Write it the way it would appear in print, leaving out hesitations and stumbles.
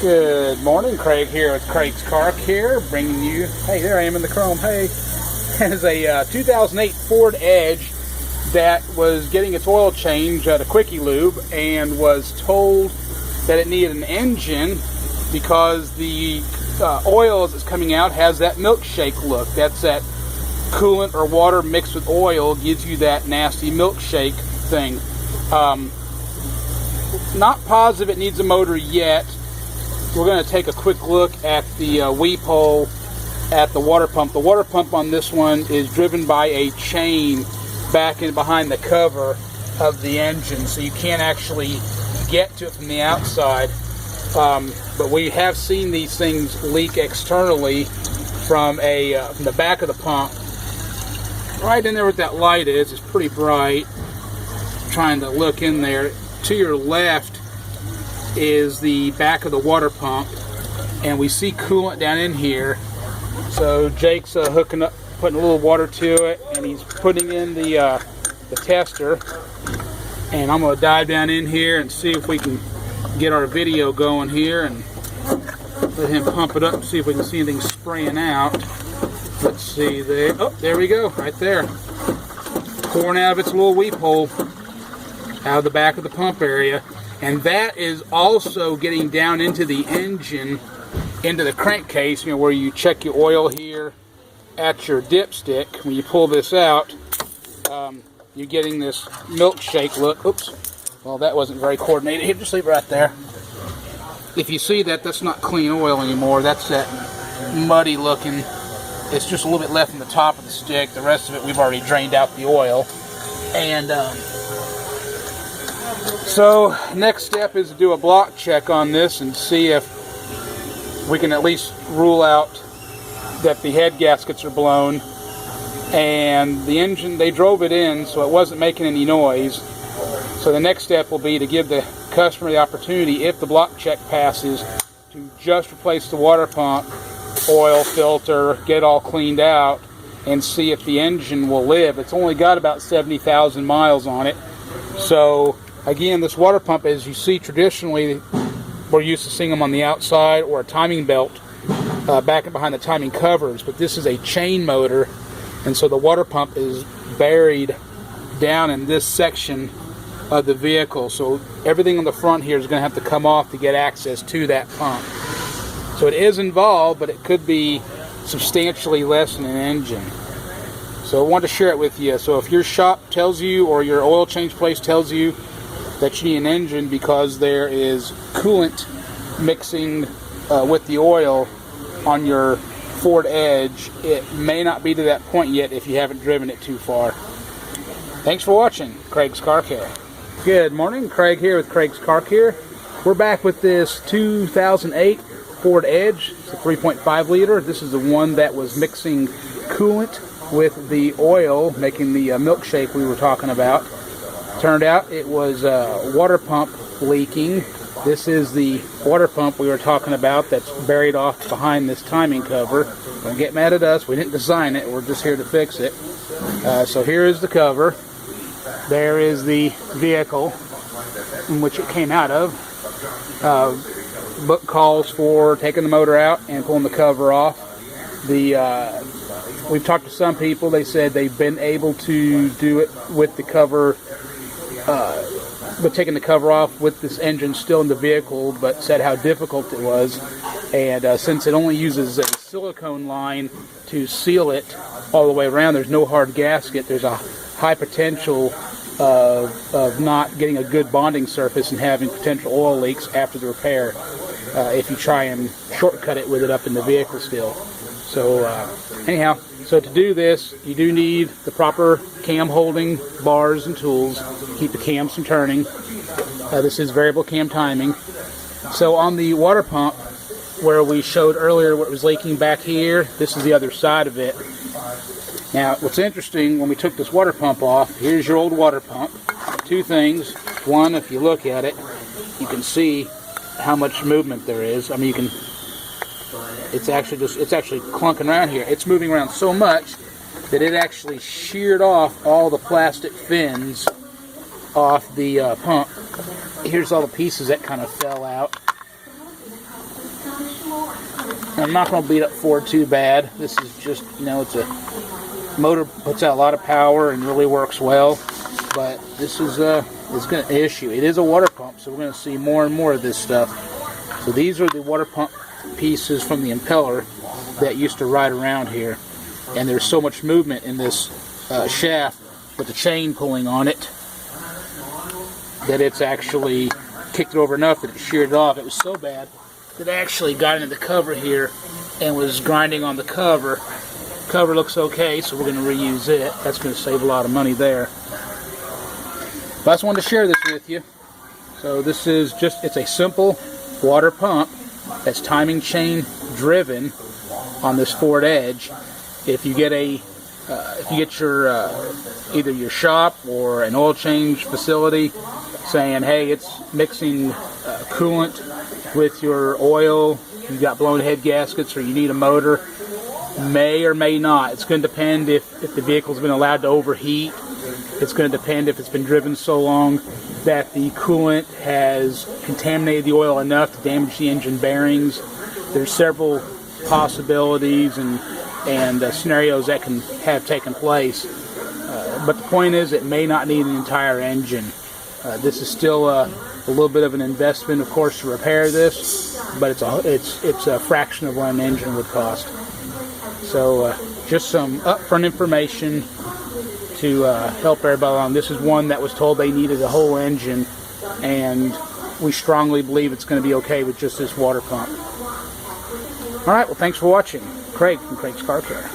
Good morning, Craig here with Craig's Car Care, bringing you, hey, there I am in the chrome, hey, has a 2008 Ford Edge that was getting its oil change at a Quickie Lube and was told that it needed an engine because the oil as it's coming out has that milkshake look. That's that coolant or water mixed with oil gives you that nasty milkshake thing. Not positive it needs a motor yet. We're going to take a quick look at the weep hole at the water pump. The water pump on this one is driven by a chain back in behind the cover of the engine, so you can't actually get to it from the outside. But we have seen these things leak externally from the back of the pump. Right in there where that light is, it's pretty bright. I'm trying to look in there. To your left is the back of the water pump, and we see coolant down in here. So Jake's hooking up, putting a little water to it, and he's putting in the tester. And I'm going to dive down in here and see if we can get our video going here and let him pump it up and see if we can see anything spraying out. Let's see there. Oh, there we go, right there. Pouring out of its little weep hole out of the back of the pump area. And that is also getting down into the engine, into the crankcase, you know, where you check your oil here at your dipstick. When you pull this out, you're getting this milkshake look. Oops. Well, that wasn't very coordinated. Here, just leave it right there. If you see that, that's not clean oil anymore. That's that muddy looking. It's just a little bit left in the top of the stick. The rest of it, we've already drained out the oil. And so next step is to do a block check on this and see if we can at least rule out that the head gaskets are blown. And the engine, they drove it in, so it wasn't making any noise. So the next step will be to give the customer the opportunity, if the block check passes, to just replace the water pump, oil filter, get all cleaned out, and see if the engine will live. It's only got about 70,000 miles on it. So again, this water pump, as you see traditionally, we're used to seeing them on the outside or a timing belt back and behind the timing covers, but this is a chain motor, and so the water pump is buried down in this section of the vehicle. So everything on the front here is going to have to come off to get access to that pump. So it is involved, but it could be substantially less than an engine. So I wanted to share it with you. So if your shop tells you, or your oil change place tells you that you need an engine because there is coolant mixing with the oil on your Ford Edge, it may not be to that point yet if you haven't driven it too far. Thanks for watching Craig's Car Care. Good morning, Craig here with Craig's Car Care. We're back with this 2008 Ford Edge. It's a 3.5 liter. This is the one that was mixing coolant with the oil, making the milkshake we were talking about. Turned out it was a water pump leaking. This is the water pump we were talking about that's buried off behind this timing cover. Don't get mad at us. We didn't design it. We're just here to fix it. So here is the cover. There is the vehicle in which it came out of. Book calls for taking the motor out and pulling the cover off. We've talked to some people. They said they've been able to do it with the cover, with taking the cover off with this engine still in the vehicle, but said how difficult it was. And since it only uses a silicone line to seal it all the way around, there's no hard gasket, there's a high potential of not getting a good bonding surface and having potential oil leaks after the repair if you try and shortcut it with it up in the vehicle still. So anyhow, so to do this, you do need the proper cam holding bars and tools to keep the cams from turning. This is variable cam timing. So on the water pump, where we showed earlier what was leaking back here, this is the other side of it. Now, what's interesting, when we took this water pump off, here's your old water pump. Two things. One, if you look at it, you can see how much movement there is. I mean, you can. It's actually clunking around here. It's moving around so much that it actually sheared off all the plastic fins off the pump. Here's all the pieces that kind of fell out. I'm not going to beat up Ford too bad. This is just, you know, it's a motor, puts out a lot of power and really works well. But this is going to issue. It is a water pump, so we're going to see more and more of this stuff. So these are the water pump pieces from the impeller that used to ride around here. And there's so much movement in this shaft with the chain pulling on it that it's actually kicked it over enough that it sheared it off. It was so bad that I actually got into the cover here and was grinding on the cover. Cover looks okay, so we're going to reuse it. That's going to save a lot of money there. But I just wanted to share this with you. So this is just, it's a simple water pump that's timing chain driven on this Ford Edge. If you get your either your shop or an oil change facility saying, hey, it's mixing coolant with your oil, you got blown head gaskets, or you need a motor, may or may not. It's going to depend if the vehicle's been allowed to overheat. It's going to depend if it's been driven so long that the coolant has contaminated the oil enough to damage the engine bearings. There's several possibilities and scenarios that can have taken place. But the point is, it may not need an entire engine. This is still a little bit of an investment, of course, to repair this, but it's a fraction of what an engine would cost. So just some upfront information to help everybody along. This is one that was told they needed a whole engine, and we strongly believe it's going to be okay with just this water pump. All right, well, thanks for watching. Craig from Craig's Car Care.